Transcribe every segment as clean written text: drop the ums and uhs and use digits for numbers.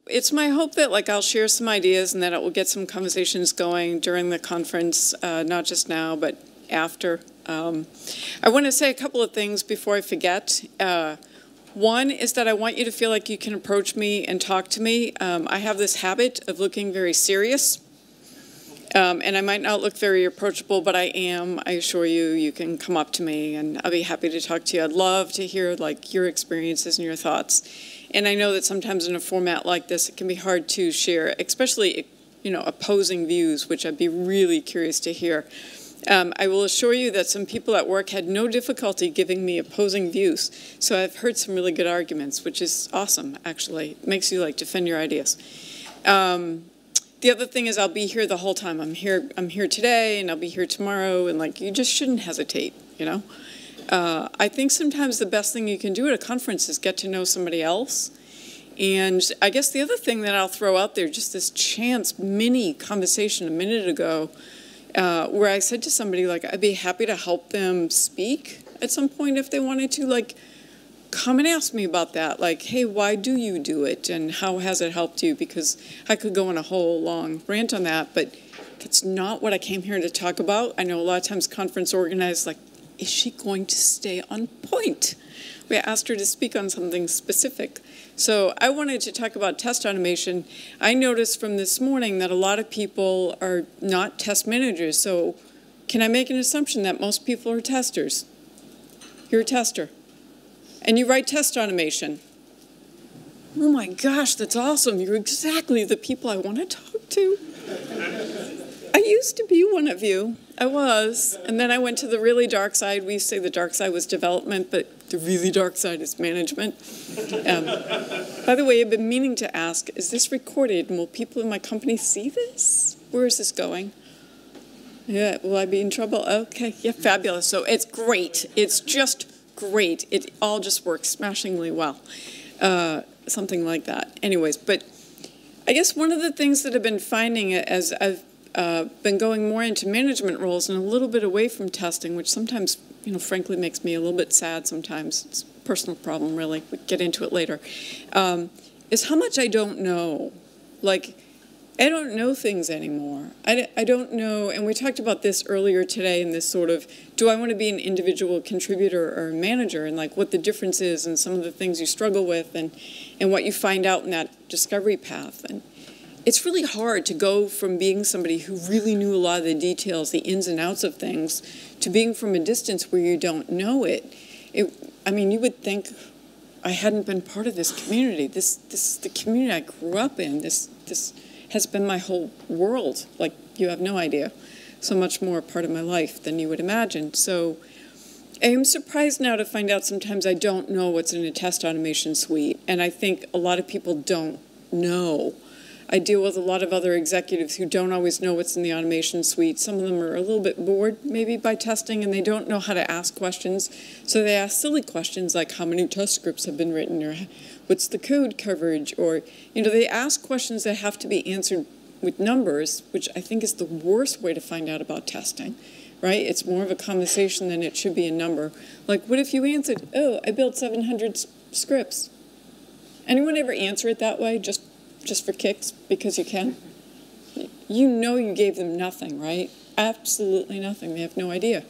It's my hope that I'll share some ideas and that it will get some conversations going during the conference, not just now, but after. I want to say a couple of things before I forget. One is that I want you to feel like you can approach me and talk to me. I have this habit of looking very serious, and I might not look very approachable, but I am. I assure you, you can come up to me, and I'll be happy to talk to you. I'd love to hear your experiences and your thoughts. And I know that sometimes in a format like this, it can be hard to share, especially opposing views, which I'd be really curious to hear. I will assure you that some people at work had no difficulty giving me opposing views. So I've heard some really good arguments, which is awesome, actually. It makes you defend your ideas. The other thing is I'll be here the whole time. I'm here today, and I'll be here tomorrow, and you just shouldn't hesitate, I think sometimes the best thing you can do at a conference is get to know somebody else. And I guess the other thing that I'll throw out there, just this chance mini conversation a minute ago, where I said to somebody, I'd be happy to help them speak at some point if they wanted to, come and ask me about that. Hey, why do you do it? And how has it helped you? Because I could go on a whole long rant on that, but that's not what I came here to talk about. I know a lot of times conference organizers, is she going to stay on point? We asked her to speak on something specific. So I wanted to talk about test automation. I noticed from this morning that a lot of people are not test managers. So can I make an assumption that most people are testers? You're a tester. And you write test automation. Oh my gosh, that's awesome. You're exactly the people I want to talk to. I used to be one of you. I was. And then I went to the really dark side. We used to say the dark side was development, but the really dark side is management. By the way, I've been meaning to ask, is this recorded? And will people in my company see this? Where is this going? Yeah, will I be in trouble? Okay, yeah, fabulous. So it's great. It's just great. It all just works smashingly well. Something like that. Anyways, but I guess one of the things that I've been finding as I've been going more into management roles and a little bit away from testing, which sometimes, frankly makes me a little bit sad sometimes. It's a personal problem, really. We get into it later. Is how much I don't know. I don't know things anymore. I don't know, and we talked about this earlier today in this sort of, do I want to be an individual contributor or a manager, and what the difference is and some of the things you struggle with and what you find out in that discovery path. And it's really hard to go from being somebody who really knew a lot of the details, the ins and outs of things, to being from a distance where you don't know it. You would think I hadn't been part of this community. This the community I grew up in. This has been my whole world. You have no idea. So much more a part of my life than you would imagine. So I am surprised now to find out sometimes I don't know what's in a test automation suite. And I think a lot of people don't know. I deal with a lot of other executives who don't always know what's in the automation suite. Some of them are a little bit bored maybe by testing, and they don't know how to ask questions. So they ask silly questions like how many test scripts have been written, or what's the code coverage, or they ask questions that have to be answered with numbers, which I think is the worst way to find out about testing, right? It's more of a conversation than it should be a number. What if you answered, oh, I built 700 scripts? Anyone ever answer it that way, just for kicks, because you can? You gave them nothing, right? Absolutely nothing. They have no idea.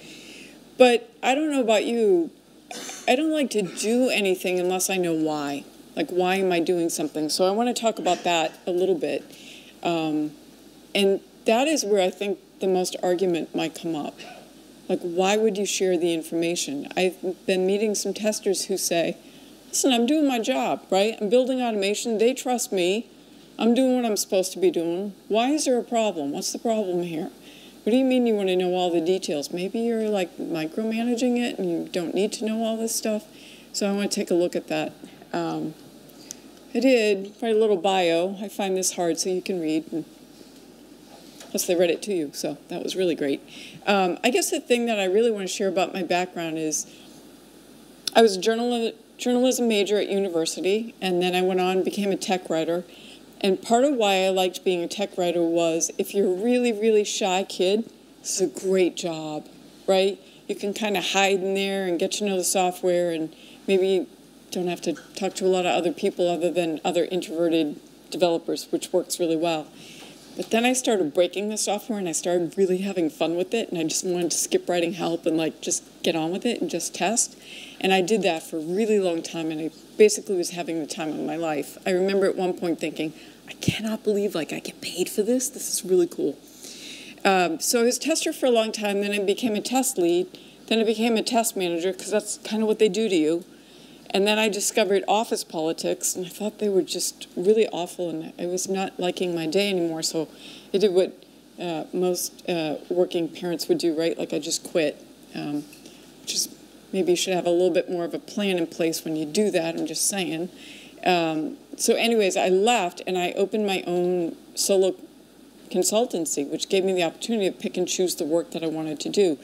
But I don't know about you. I don't like to do anything unless I know why. Why am I doing something? So I want to talk about that a little bit. And that is where I think the most argument might come up. Why would you share the information? I've been meeting some testers who say, listen, I'm doing my job, right? I'm building automation. They trust me. I'm doing what I'm supposed to be doing. Why is there a problem? What's the problem here? What do you mean you want to know all the details? Maybe you're micromanaging it and you don't need to know all this stuff. So I want to take a look at that. I did write a little bio. I find this hard so you can read. Plus they read it to you, so that was really great. I guess the thing that I really want to share about my background is I was a journalism major at university, and then I went on and became a tech writer. And part of why I liked being a tech writer was if you're a really, really shy kid, this is a great job, right? You can kind of hide in there and get to know the software, and maybe you don't have to talk to a lot of other people other than other introverted developers, which works really well. But then I started breaking the software and I started really having fun with it, and I just wanted to skip writing help and like just get on with it and just test. And I did that for a really long time, and I basically was having the time of my life. I remember at one point thinking, I cannot believe like I get paid for this. This is really cool. So I was a tester for a long time, then I became a test lead, then I became a test manager, because that's kind of what they do to you. And then I discovered office politics, and I thought they were just really awful, and I was not liking my day anymore. So I did what most working parents would do, right? Like I just quit. Just maybe you should have a little bit more of a plan in place when you do that, I'm just saying. So anyways, I left, and I opened my own solo consultancy, which gave me the opportunity to pick and choose the work that I wanted to do.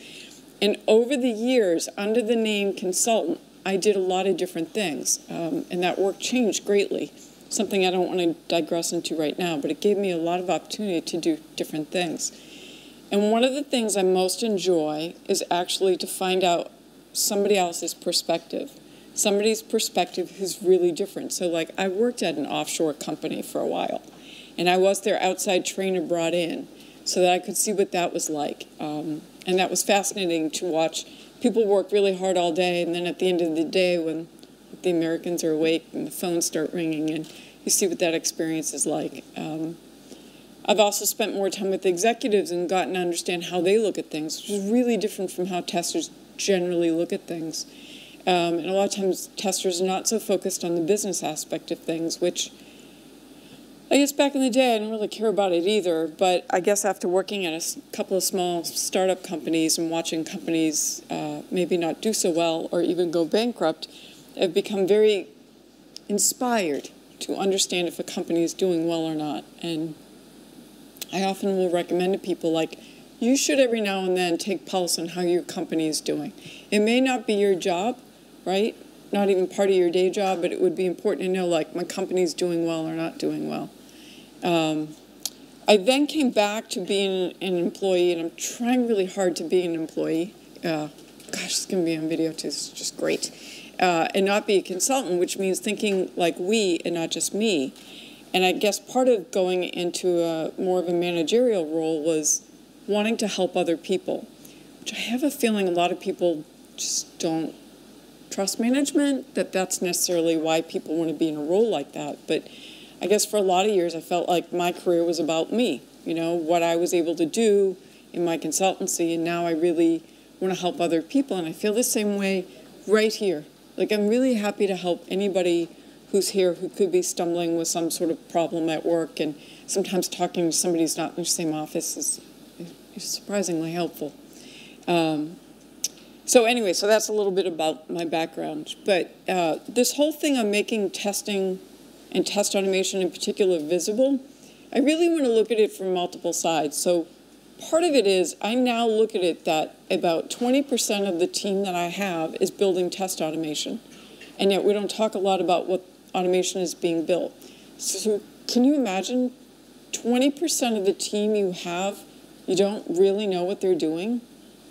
And over the years, under the name consultant, I did a lot of different things, and that work changed greatly. Something I don't want to digress into right now, but it gave me a lot of opportunity to do different things. And one of the things I most enjoy is actually to find out somebody else's perspective, somebody's perspective who's really different. So like I worked at an offshore company for a while, and I was their outside trainer brought in so that I could see what that was like. And that was fascinating to watch. People work really hard all day, and then at the end of the day, when the Americans are awake and the phones start ringing, and you see what that experience is like. I've also spent more time with executives and gotten to understand how they look at things, which is really different from how testers generally look at things. And a lot of times, testers are not so focused on the business aspect of things, which I guess back in the day, I didn't really care about it either, but I guess after working at a couple of small startup companies and watching companies maybe not do so well or even go bankrupt, I've become very inspired to understand if a company is doing well or not. And I often will recommend to people, like, you should every now and then take pulse on how your company is doing. It may not be your job, right? Not even part of your day job, but it would be important to know, like, my company's doing well or not doing well. I then came back to being an employee, and I'm trying really hard to be an employee. Gosh, it's going to be on video too. It's just great. And not be a consultant, which means thinking like we and not just me. And I guess part of going into more of a managerial role was wanting to help other people, which I have a feeling a lot of people just don't trust management, that's necessarily why people want to be in a role like that. But I guess for a lot of years, I felt like my career was about me, you know, what I was able to do in my consultancy, and now I really want to help other people, and I feel the same way right here. Like, I'm really happy to help anybody who's here who could be stumbling with some sort of problem at work, and sometimes talking to somebody who's not in the same office is surprisingly helpful. So anyway, so that's a little bit about my background. But this whole thing on making testing and test automation in particular visible, I really want to look at it from multiple sides. So part of it is I now look at it that about 20% of the team that I have is building test automation. And yet we don't talk a lot about what automation is being built. So can you imagine 20% of the team you have, you don't really know what they're doing?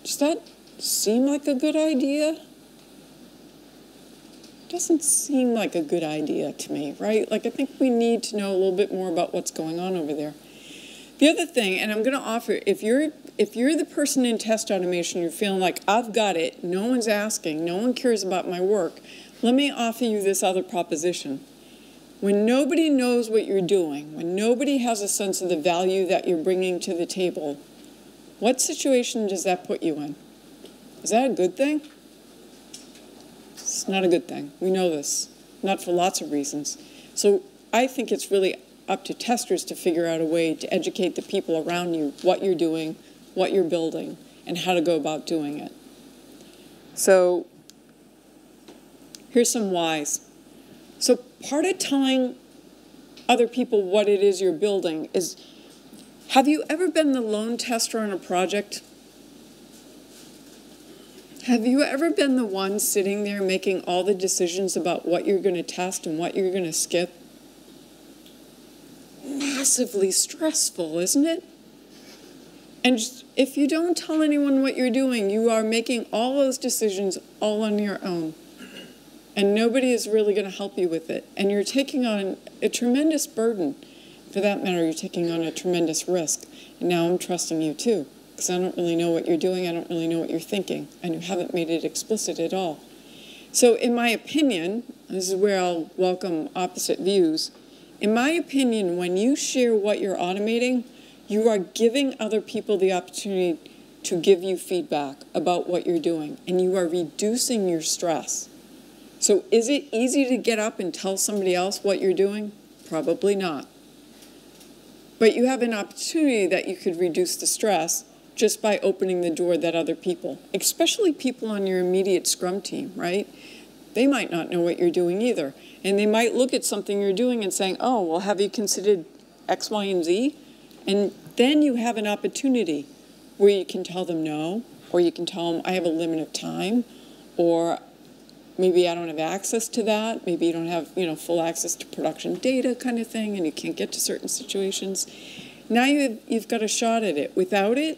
Does that seem like a good idea? Doesn't seem like a good idea to me, right? Like, I think we need to know a little bit more about what's going on over there. The other thing, and I'm going to offer, if you're the person in test automation, you're feeling like, I've got it, no one's asking, no one cares about my work, let me offer you this other proposition. When nobody knows what you're doing, when nobody has a sense of the value that you're bringing to the table, what situation does that put you in? Is that a good thing? It's not a good thing. We know this, not for lots of reasons. So I think it's really up to testers to figure out a way to educate the people around you what you're doing, what you're building, and how to go about doing it. So here's some whys. So part of telling other people what it is you're building is, have you ever been the lone tester on a project? Have you ever been the one sitting there making all the decisions about what you're going to test and what you're going to skip? Massively stressful, isn't it? And if you don't tell anyone what you're doing, you are making all those decisions all on your own. and nobody is really going to help you with it. And you're taking on a tremendous burden. For that matter, you're taking on a tremendous risk. And now I'm trusting you too, because I don't really know what you're doing. I don't really know what you're thinking, and you haven't made it explicit at all. So in my opinion, this is where I'll welcome opposite views. In my opinion, when you share what you're automating, you are giving other people the opportunity to give you feedback about what you're doing, and you are reducing your stress. So is it easy to get up and tell somebody else what you're doing? Probably not. But you have an opportunity that you could reduce the stress just by opening the door that other people, especially people on your immediate Scrum team, right? They might not know what you're doing either. And they might look at something you're doing and saying, oh, well, have you considered X, Y, and Z? And then you have an opportunity where you can tell them no, or you can tell them I have a limit of time, or maybe I don't have access to that. Maybe you don't have, full access to production data kind of thing, and you can't get to certain situations. Now you've got a shot at it. Without it,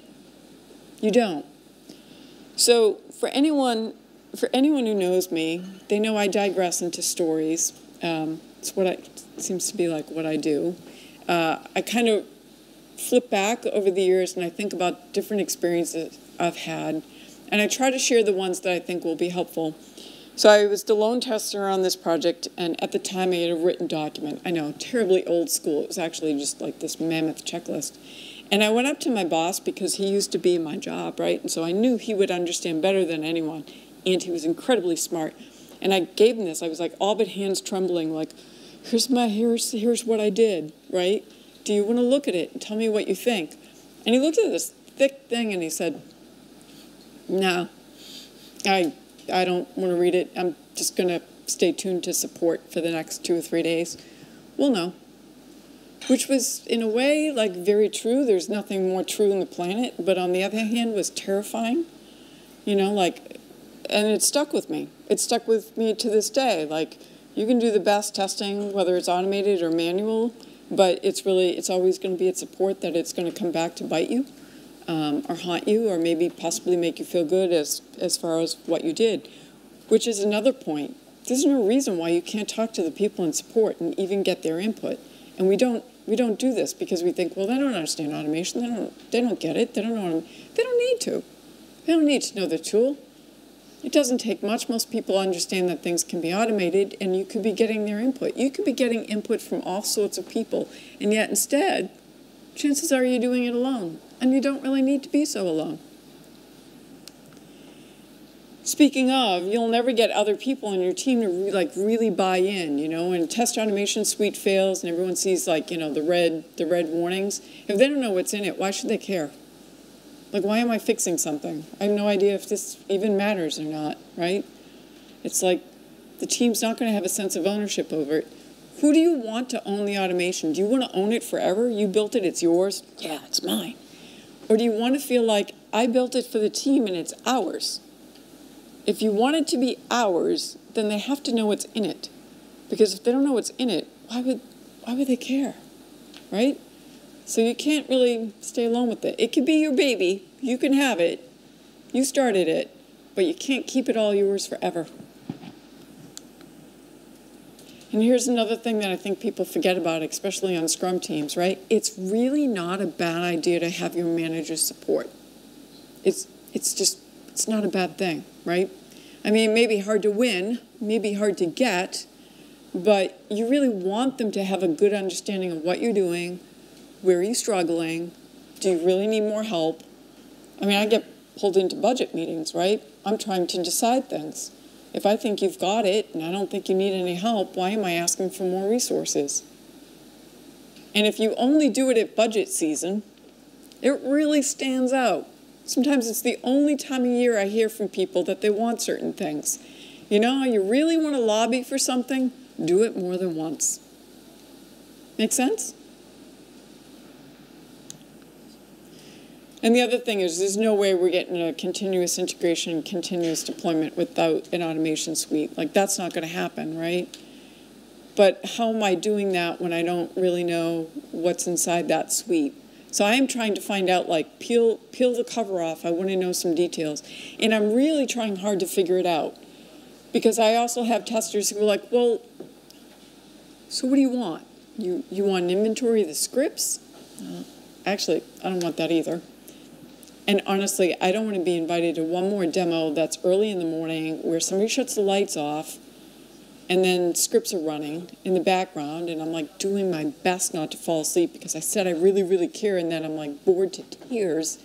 you don't. So for anyone who knows me, they know I digress into stories. It seems to be like what I do. I kind of flip back over the years and I think about different experiences I've had, and I try to share the ones that I think will be helpful. So I was the lone tester on this project, and at the time I had a written document. I know, terribly old school. It was actually just like this mammoth checklist. And I went up to my boss because he used to be in my job, right? And so I knew he would understand better than anyone, and he was incredibly smart. And I gave him this. I was like all but hands trembling, like, here's what I did, right? Do you want to look at it and tell me what you think? And he looked at this thick thing and he said, no, I don't want to read it. I'm just going to stay tuned to support for the next 2 or 3 days. Well, no. Which was, in a way, like very true. There's nothing more true on the planet. But on the other hand, was terrifying. And it stuck with me. It stuck with me to this day. Like, you can do the best testing, whether it's automated or manual, but it's always going to be at support that it's going to come back to bite you, or haunt you, or maybe possibly make you feel good as far as what you did, which is another point. There's no reason why you can't talk to the people in support and even get their input. And we don't do this because we think, well, they don't understand automation. They don't get it. They don't need to. They don't need to know the tool. It doesn't take much. Most people understand that things can be automated, and you could be getting their input. You could be getting input from all sorts of people, and yet instead, chances are you're doing it alone, and you don't really need to be so alone. Speaking of, you'll never get other people in your team to really buy in, when test automation suite fails and everyone sees the red warnings. If they don't know what's in it, why should they care? Like, why am I fixing something? I have no idea if this even matters or not, right? It's like the team's not going to have a sense of ownership over it. Who do you want to own the automation? Do you want to own it forever? You built it, it's yours? Yeah, it's mine. Or do you want to feel like, I built it for the team and it's ours? If you want it to be ours, then they have to know what's in it. Because if they don't know what's in it, why would they care, right? So you can't really stay alone with it. It could be your baby. You can have it. You started it. But you can't keep it all yours forever. And here's another thing that I think people forget about, especially on Scrum teams, right? It's really not a bad idea to have your manager support. It's not a bad thing, right? I mean, it may be hard to win, maybe hard to get, but you really want them to have a good understanding of what you're doing. Where are you struggling? Do you really need more help? I mean, I get pulled into budget meetings, right? I'm trying to decide things. If I think you've got it and I don't think you need any help, why am I asking for more resources? And if you only do it at budget season, it really stands out. Sometimes it's the only time of year I hear from people that they want certain things. You really want to lobby for something? Do it more than once. Make sense? And the other thing is, there's no way we're getting a continuous integration, continuous deployment without an automation suite. Like, that's not going to happen, right? But how am I doing that when I don't really know what's inside that suite? So I am trying to find out, peel the cover off. I want to know some details. And I'm really trying hard to figure it out. Because I also have testers who are like, well, so what do you want? You want an inventory of the scripts? Actually, I don't want that either. And honestly, I don't want to be invited to one more demo that's early in the morning where somebody shuts the lights off and then scripts are running in the background and I'm like doing my best not to fall asleep because I said I really, really care, and then I'm like bored to tears.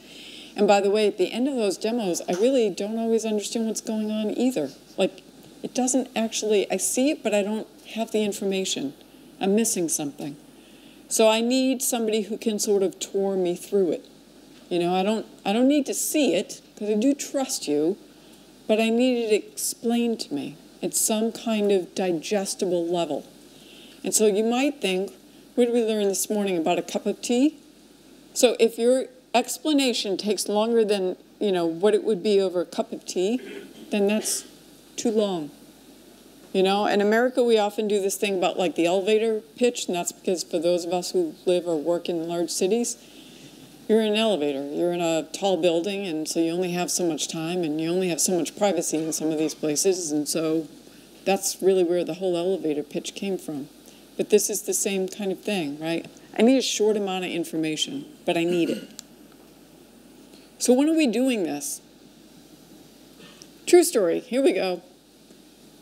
And by the way, at the end of those demos, I really don't always understand what's going on either. Like, it doesn't actually, I see it, but I don't have the information. I'm missing something. So I need somebody who can sort of tour me through it. You know, I don't need to see it, because I do trust you, but I need it explained to me at some kind of digestible level. And so you might think, what did we learn this morning about a cup of tea? So if your explanation takes longer than, you know, what it would be over a cup of tea, then that's too long. You know, in America, we often do this thing about like the elevator pitch, and that's because for those of us who live or work in large cities, you're in an elevator, you're in a tall building, and so you only have so much time, and you only have so much privacy in some of these places, and so that's really where the whole elevator pitch came from. But this is the same kind of thing, right? I need a short amount of information, but I need it. So when are we doing this? True story, here we go.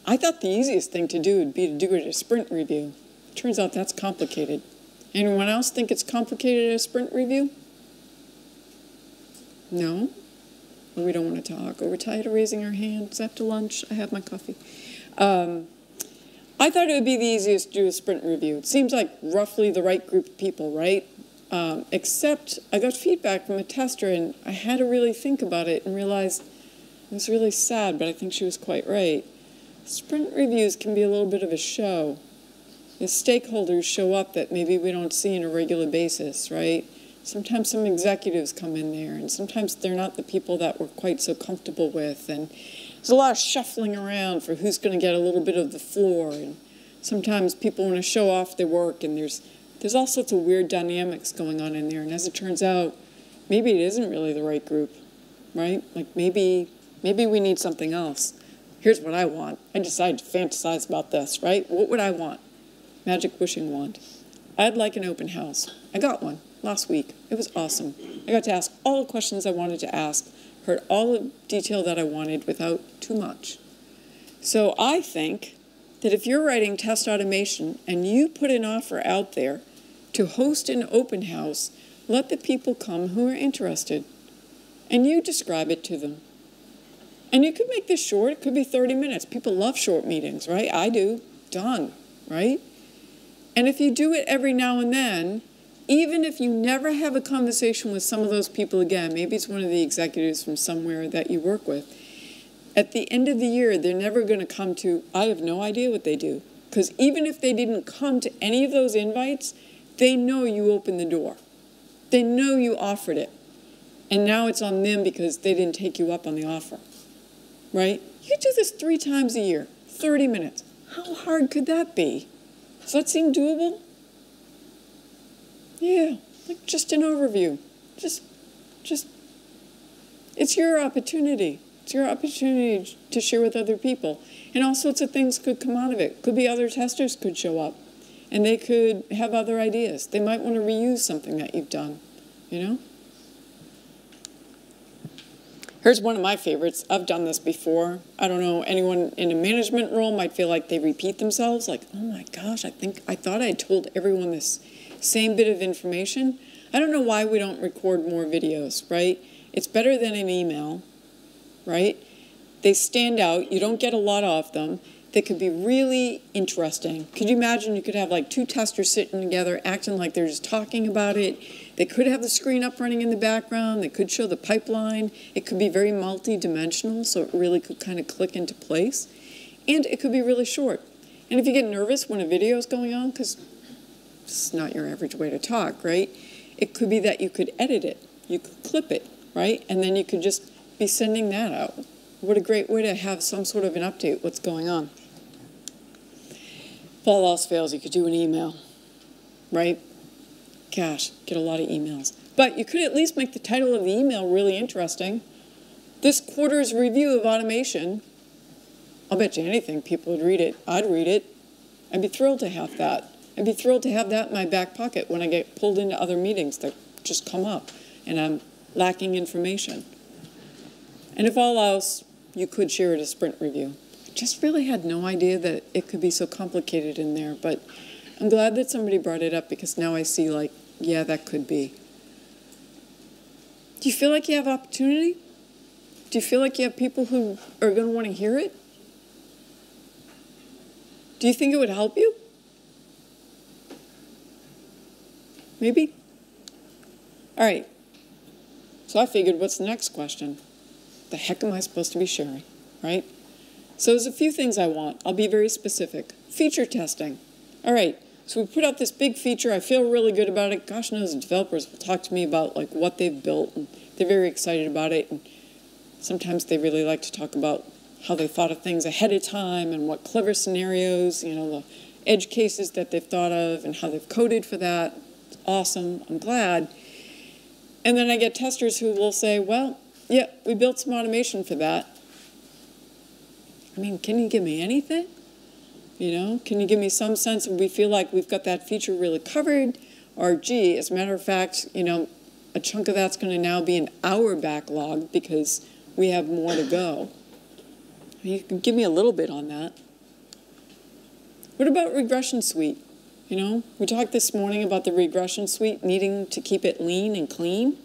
I thought the easiest thing to do would be to do it at a sprint review. Turns out that's complicated. Anyone else think it's complicated at a sprint review? No? Or we don't want to talk? Or we're tired of raising our hands after lunch? I have my coffee. I thought it would be the easiest to do a sprint review. It seems like roughly the right group of people, right? Except I got feedback from a tester, and I had to really think about it and realize it was really sad, but I think she was quite right. Sprint reviews can be a little bit of a show. The stakeholders show up that maybe we don't see on a regular basis, right? Sometimes some executives come in there, and sometimes they're not the people that we're quite so comfortable with, and there's a lot of shuffling around for who's going to get a little bit of the floor, and sometimes people want to show off their work, and there's all sorts of weird dynamics going on in there, and as it turns out, maybe it isn't really the right group, right? Like maybe we need something else. Here's what I want. I decided to fantasize about this, right? What would I want? Magic wishing wand. I'd like an open house. I got one last week. It was awesome. I got to ask all the questions I wanted to ask, heard all the detail that I wanted without too much. So I think that if you're writing test automation and you put an offer out there to host an open house, let the people come who are interested, and you describe it to them. And you could make this short. It could be 30 minutes. People love short meetings, right? I do. Done, right? And if you do it every now and then, even if you never have a conversation with some of those people again, maybe it's one of the executives from somewhere that you work with, at the end of the year, they're never going to come to, I have no idea what they do. Because even if they didn't come to any of those invites, they know you opened the door. They know you offered it. And now it's on them because they didn't take you up on the offer. Right? You could do this 3 times a year, 30 minutes. How hard could that be? Does that seem doable? Yeah, like just an overview. Just, it's your opportunity. It's your opportunity to share with other people. And all sorts of things could come out of it. Could be other testers could show up, and they could have other ideas. They might want to reuse something that you've done, you know? Here's one of my favorites. I've done this before. I don't know, anyone in a management role might feel like they repeat themselves, like, oh my gosh, I thought I told everyone this same bit of information. I don't know why we don't record more videos, right? It's better than an email, right? They stand out. You don't get a lot of them. They could be really interesting. Could you imagine you could have like 2 testers sitting together acting like they're just talking about it? They could have the screen up running in the background. They could show the pipeline. It could be very multi-dimensional, so it really could kind of click into place. And it could be really short. And if you get nervous when a video is going on, because it's not your average way to talk, right? It could be that you could edit it. You could clip it, right? And then you could just be sending that out. What a great way to have some sort of an update, what's going on. If all else fails, you could do an email, right? Gosh, get a lot of emails. But you could at least make the title of the email really interesting. This quarter's review of automation, I'll bet you anything people would read it. I'd read it. I'd be thrilled to have that. I'd be thrilled to have that in my back pocket when I get pulled into other meetings that just come up and I'm lacking information. And if all else, you could share it as sprint review. I just really had no idea that it could be so complicated in there, but I'm glad that somebody brought it up because now I see, like, yeah, that could be. Do you feel like you have opportunity? Do you feel like you have people who are going to want to hear it? Do you think it would help you? Maybe? All right. So I figured, what's the next question? The heck am I supposed to be sharing, right? So there's a few things I want. I'll be very specific. Feature testing. All right. So we put out this big feature. I feel really good about it. Gosh knows the developers will talk to me about like what they've built, and they're very excited about it. And sometimes they really like to talk about how they thought of things ahead of time and what clever scenarios, the edge cases that they've thought of and how they've coded for that. It's awesome. I'm glad. And then I get testers who will say, well, yeah, we built some automation for that. I mean, can you give me anything? Can you give me some sense of we feel like we've got that feature really covered? Or, gee, as a matter of fact, a chunk of that's going to now be in our backlog because we have more to go. You can give me a little bit on that. What about Regression Suite? We talked this morning about the Regression Suite needing to keep it lean and clean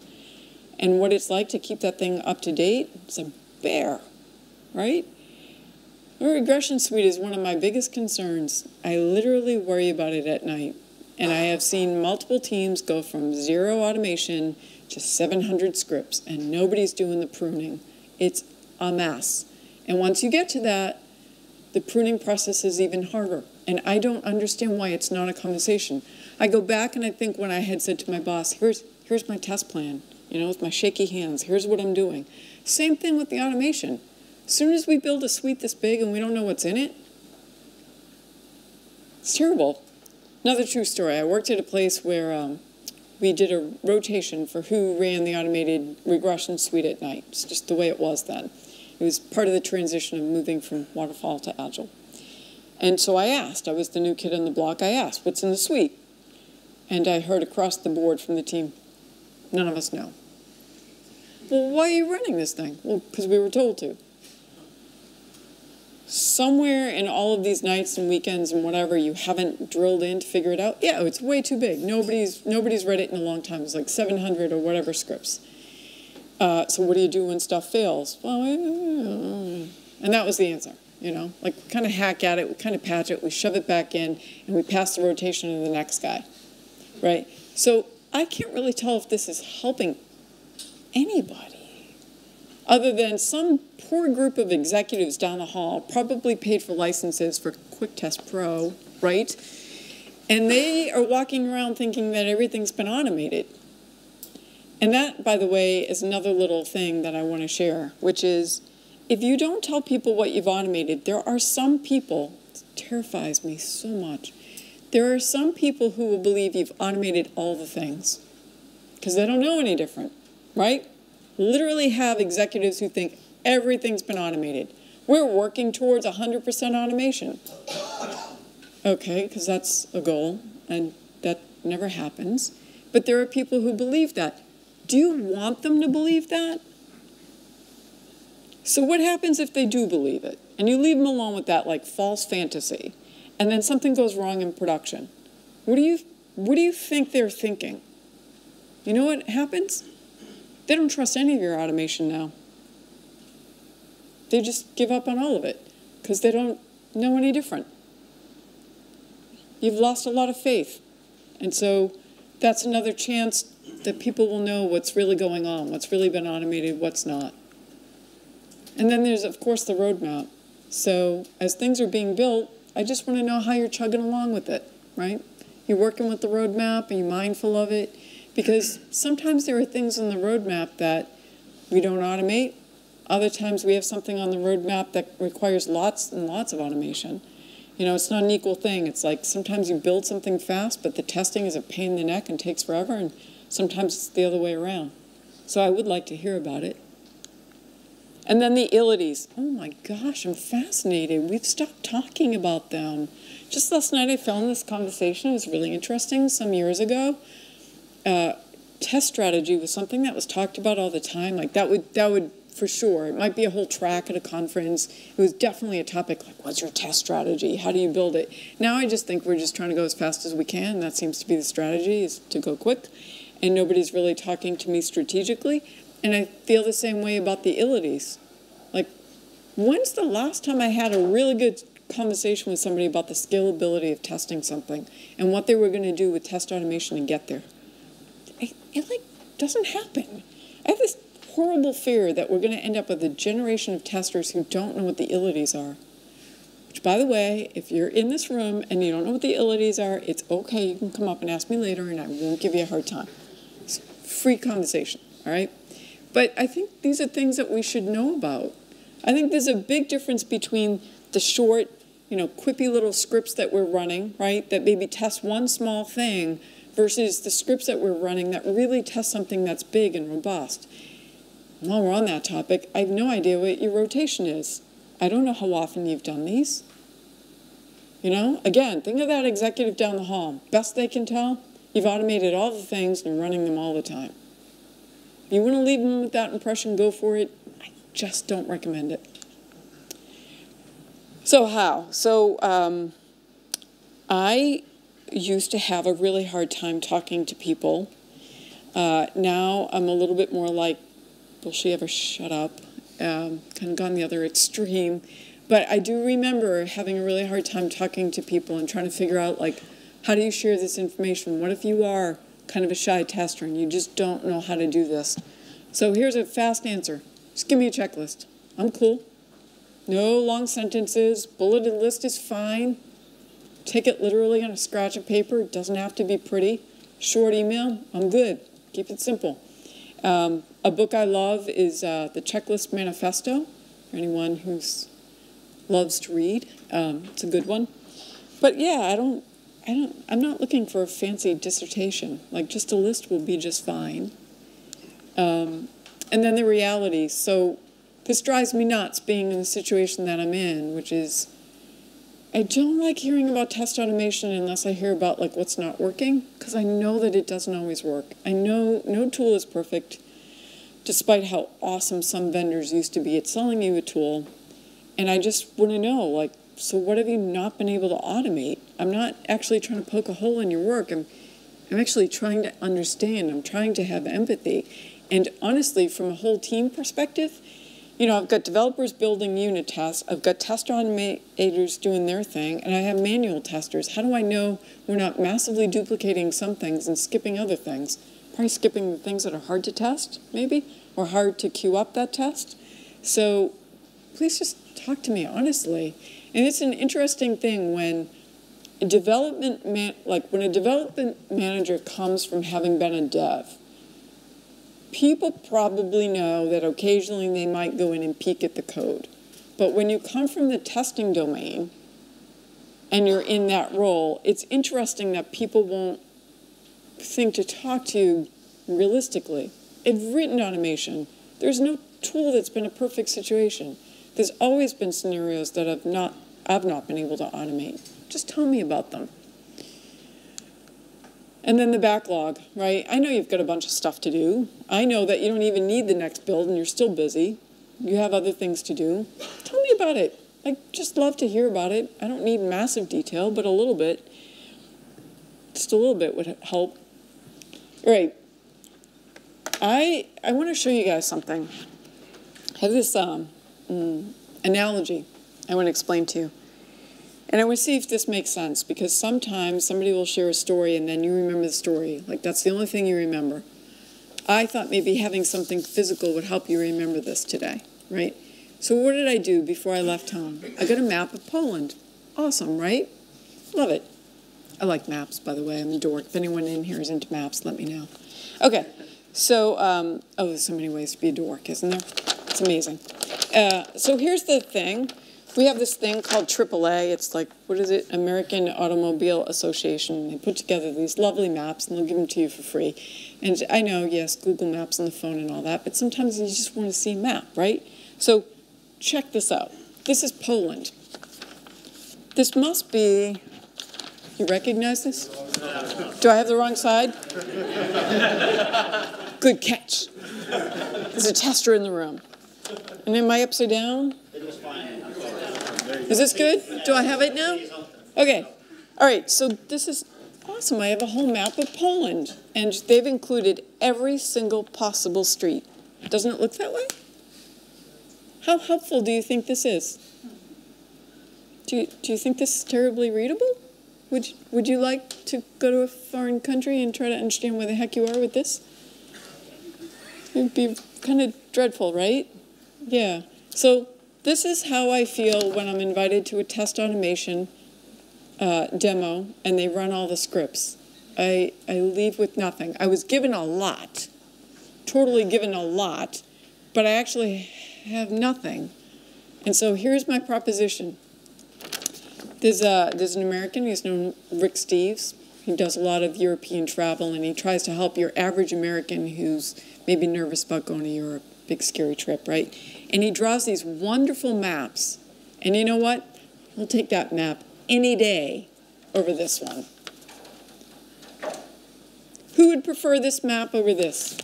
and what it's like to keep that thing up to date. It's a bear, right? The Regression Suite is one of my biggest concerns. I literally worry about it at night. And I have seen multiple teams go from 0 automation to 700 scripts, and nobody's doing the pruning. It's a mess. And once you get to that, the pruning process is even harder. And I don't understand why it's not a conversation. I go back and I think when I had said to my boss, here's my test plan, with my shaky hands, here's what I'm doing. Same thing with the automation. As soon as we build a suite this big and we don't know what's in it, it's terrible. Another true story. I worked at a place where we did a rotation for who ran the automated regression suite at night. It's just the way it was then. It was part of the transition of moving from waterfall to Agile. And so I asked, I was the new kid on the block, I asked, what's in the suite? And I heard across the board from the team, none of us know. Well, why are you running this thing? Well, because we were told to. Somewhere in all of these nights and weekends and whatever, you haven't drilled in to figure it out. Yeah, it's way too big. Nobody's read it in a long time. It's like 700 or whatever scripts. So what do you do when stuff fails? Well, and that was the answer, Like, we kind of hack at it, we kind of patch it, we shove it back in, and we pass the rotation to the next guy, right? So I can't really tell if this is helping anybody, other than some poor group of executives down the hall probably paid for licenses for QuickTest Pro, right? And they are walking around thinking that everything's been automated. And that, by the way, is another little thing that I want to share, which is if you don't tell people what you've automated, there are some people, it terrifies me so much, there are some people who will believe you've automated all the things because they don't know any different, right? Literally have executives who think everything's been automated. We're working towards 100% automation. Okay, because that's a goal, and that never happens. But there are people who believe that. Do you want them to believe that? So what happens if they do believe it? And you leave them alone with that like false fantasy, and then something goes wrong in production. What do you think they're thinking? You know what happens? They don't trust any of your automation now. They just give up on all of it because they don't know any different. You've lost a lot of faith. And so that's another chance that people will know what's really going on, what's really been automated, what's not. And then there's, of course, the roadmap. So as things are being built, I just want to know how you're chugging along with it, right? You're working with the roadmap, are you mindful of it? Because sometimes there are things in the roadmap that we don't automate. Other times we have something on the roadmap that requires lots and lots of automation. It's not an equal thing. It's like sometimes you build something fast, but the testing is a pain in the neck and takes forever, and sometimes it's the other way around. So I would like to hear about it. And then the illities. Oh my gosh, I'm fascinated. We've stopped talking about them. Just last night I fell in this conversation. It was really interesting. Some years ago, test strategy was something that was talked about all the time. Like that would for sure. It might be a whole track at a conference. It was definitely a topic like, what's your test strategy? How do you build it? Now I just think we're just trying to go as fast as we can. That seems to be the strategy, is to go quick. And nobody's really talking to me strategically. And I feel the same way about the illities. Like, when's the last time I had a really good conversation with somebody about the scalability of testing something and what they were going to do with test automation and get there? It like doesn't happen. I have this horrible fear that we're going to end up with a generation of testers who don't know what the illities are. Which, by the way, if you're in this room and you don't know what the illities are, it's okay. You can come up and ask me later, and I won't give you a hard time. It's free conversation, all right? But I think these are things that we should know about. I think there's a big difference between the short, quippy little scripts that we're running, right, that maybe test one small thing versus the scripts that we're running that really test something that's big and robust. While we're on that topic, I have no idea what your rotation is. I don't know how often you've done these. Again, think of that executive down the hall. Best they can tell, you've automated all the things and running them all the time. You want to leave them with that impression, go for it. I just don't recommend it. So how? I used to have a really hard time talking to people. Now I'm a little bit more like, will she ever shut up? Kind of gone the other extreme. But I do remember having a really hard time talking to people and trying to figure out, like, how do you share this information? What if you are kind of a shy tester and you just don't know how to do this? So here's a fast answer. Just give me a checklist. I'm cool. No long sentences. Bulleted list is fine. Take it literally on a scratch of paper. It doesn't have to be pretty. Short email. I'm good. Keep it simple. A book I love is The Checklist Manifesto, for anyone who loves to read. It's a good one. But yeah, I'm not looking for a fancy dissertation. Like, just a list will be just fine. And then the reality. So this drives me nuts being in the situation that I'm in, which is I don't like hearing about test automation unless I hear about like what's not working, because I know that it doesn't always work. I know no tool is perfect, despite how awesome some vendors used to be at selling you a tool. And I just want to know, like, so what have you not been able to automate? I'm not actually trying to poke a hole in your work. I'm actually trying to understand. I'm trying to have empathy. And honestly, from a whole team perspective, I've got developers building unit tests, I've got test automators doing their thing, and I have manual testers. How do I know we're not massively duplicating some things and skipping other things? Probably skipping the things that are hard to test, maybe, or hard to queue up that test. So please just talk to me honestly. And it's an interesting thing when a development manager comes from having been a dev. People probably know that occasionally they might go in and peek at the code. But when you come from the testing domain and you're in that role, it's interesting that people won't think to talk to you realistically. I've written automation. There's no tool that's been a perfect situation. There's always been scenarios that I've not been able to automate. Just tell me about them. And then the backlog, right? I know you've got a bunch of stuff to do. I know that you don't even need the next build and you're still busy. You have other things to do. Tell me about it. I just love to hear about it. I don't need massive detail, but a little bit. Just a little bit would help. All right. I want to show you guys something. I have this analogy I want to explain to you. And I want to see if this makes sense, because sometimes somebody will share a story and then you remember the story. Like, that's the only thing you remember. I thought maybe having something physical would help you remember this today, right? So what did I do before I left home? I got a map of Poland. Awesome, right? Love it. I like maps, by the way. I'm a dork. If anyone in here is into maps, let me know. Okay, so, there's so many ways to be a dork, isn't there? It's amazing. So here's the thing. We have this thing called AAA. It's like, what is it? American Automobile Association. They put together these lovely maps, and they'll give them to you for free. And I know, yes, Google Maps on the phone and all that, but sometimes you just want to see a map, right? So check this out. This is Poland. This must be, you recognize this? Do I have the wrong side? Good catch. There's a tester in the room. And am I upside down? Is this good? Do I have it now? Okay. All right, so this is awesome. I have a whole map of Poland, and they've included every single possible street. Doesn't it look that way? How helpful do you think this is? Do you think this is terribly readable? Would you like to go to a foreign country and try to understand where the heck you are with this? It'd be kind of dreadful, right? Yeah. So this is how I feel when I'm invited to a test automation demo and they run all the scripts. I leave with nothing. I was given a lot, totally given a lot, but I actually have nothing. And so here's my proposition. There's an American, he's known Rick Steves. He does a lot of European travel, and he tries to help your average American who's maybe nervous about going to Europe, big scary trip, right? And he draws these wonderful maps. And you know what? We'll take that map any day over this one. Who would prefer this map over this?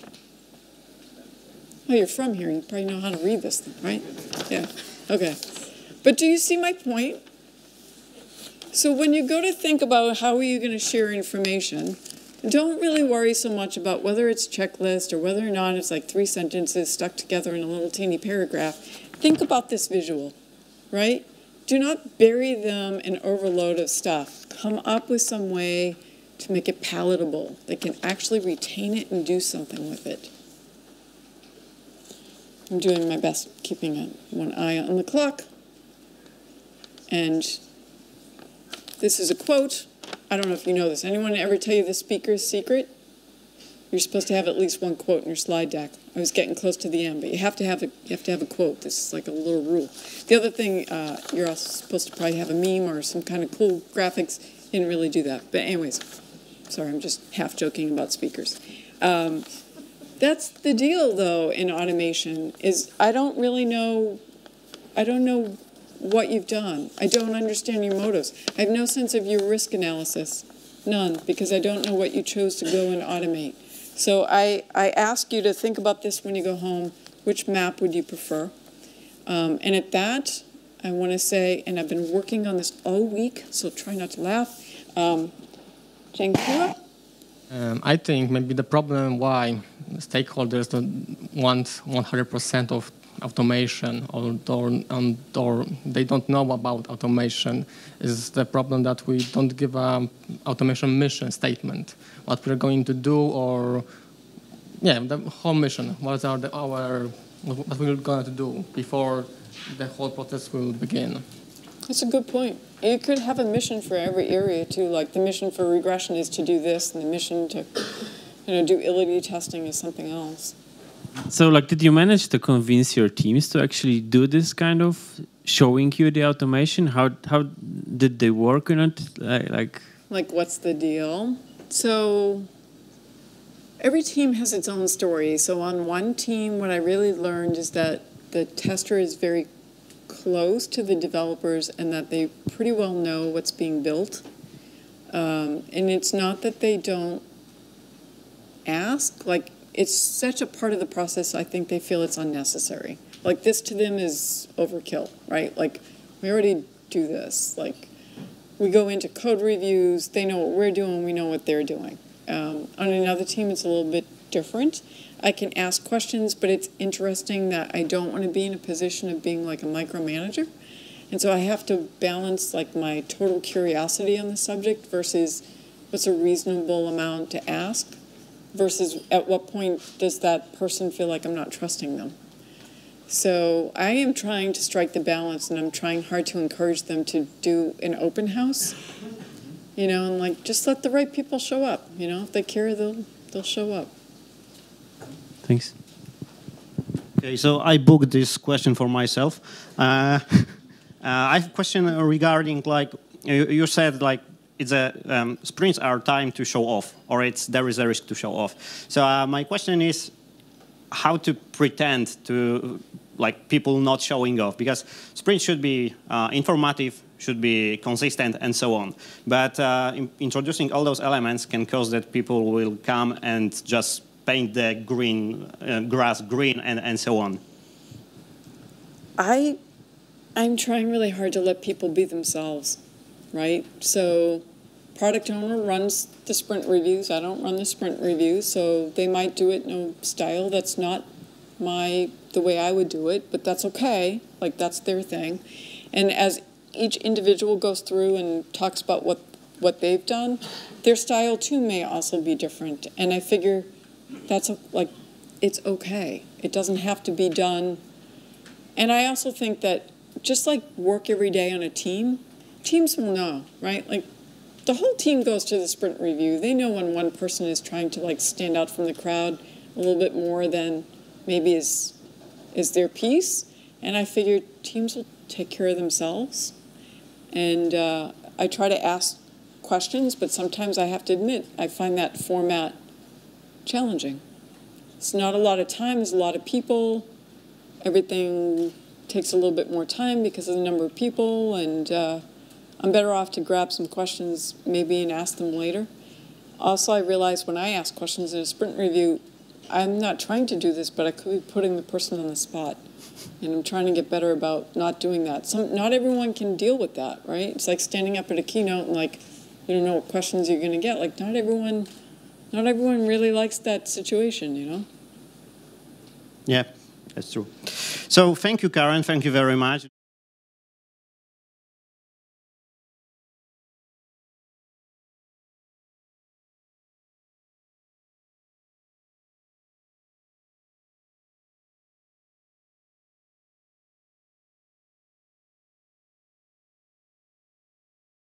Oh, you're from here. You probably know how to read this thing, right? Yeah. Okay. But do you see my point? So when you go to think about how are you going to share information, don't really worry so much about whether it's checklist or whether or not it's like 3 sentences stuck together in a little teeny paragraph. Think about this visual, right? Do not bury them in overload of stuff. Come up with some way to make it palatable. They can actually retain it and do something with it. I'm doing my best keeping one eye on the clock. And this is a quote. I don't know if you know this. Anyone ever tell you the speaker's secret? You're supposed to have at least one quote in your slide deck. I was getting close to the end, but you have to have a quote. This is like a little rule. The other thing, you're also supposed to probably have a meme or some kind of cool graphics. You didn't really do that. But anyways, sorry, I'm just half joking about speakers. That's the deal, though, in automation, is I don't know what you've done. I don't understand your motives. I have no sense of your risk analysis. None, because I don't know what you chose to go and automate. So I ask you to think about this when you go home. Which map would you prefer? And at that, I want to say, and I've been working on this all week, so try not to laugh. Dziękuję. I think maybe the problem why stakeholders don't want 100% of automation or they don't know about automation is the problem that we don't give an automation mission statement. What we're going to do, or the whole mission. What we're going to do before the whole process will begin. That's a good point. You could have a mission for every area too. Like the mission for regression is to do this, and the mission to, do ility testing is something else. So, did you manage to convince your teams to actually do this kind of showing you the automation? How did they work on it? Like what's the deal? So, every team has its own story. So, on one team, what I really learned is that the tester is very close to the developers and that they pretty well know what's being built. And it's not that they don't ask. It's such a part of the process, I think they feel it's unnecessary. This to them is overkill, right? We already do this. We go into code reviews, they know what we're doing, we know what they're doing. On another team, it's a little bit different. I can ask questions, but it's interesting that I don't want to be in a position of being like a micromanager. And so I have to balance my total curiosity on the subject versus what's a reasonable amount to ask versus at what point does that person feel like I'm not trusting them. So I am trying to strike the balance, and I'm trying hard to encourage them to do an open house, and just let the right people show up. If they care, they'll show up. Thanks. Okay, so I booked this question for myself. I have a question regarding you said it's sprints are time to show off, or there is a risk to show off. So my question is how to pretend to like people not showing off, because sprint should be informative, should be consistent, and so on. But introducing all those elements can cause that people will come and just paint the green grass green and so on. I'm trying really hard to let people be themselves, right? So product owner runs the sprint reviews. I don't run the sprint reviews, so they might do it in a style that's not the way I would do it, but that's okay. Like, that's their thing. And as each individual goes through and talks about what they've done, their style too may also be different. And I figure that's like, it's okay. It doesn't have to be done. And I also think that just like work every day on a team, teams will know, right? Like, the whole team goes to the sprint review. They know when one person is trying to like stand out from the crowd a little bit more than maybe is their piece. And I figure teams will take care of themselves. And I try to ask questions, but sometimes I have to admit, I find that format challenging. It's not a lot of time, there's a lot of people. Everything takes a little bit more time because of the number of people, and I'm better off to grab some questions maybe and ask them later. Also, I realize when I ask questions in a sprint review, I'm not trying to do this, but I could be putting the person on the spot. And I'm trying to get better about not doing that. Not everyone can deal with that, right? It's like standing up at a keynote and like, you don't know what questions you're going to get. Like, not everyone really likes that situation, you know? Yeah, that's true. So thank you, Karen. Thank you very much.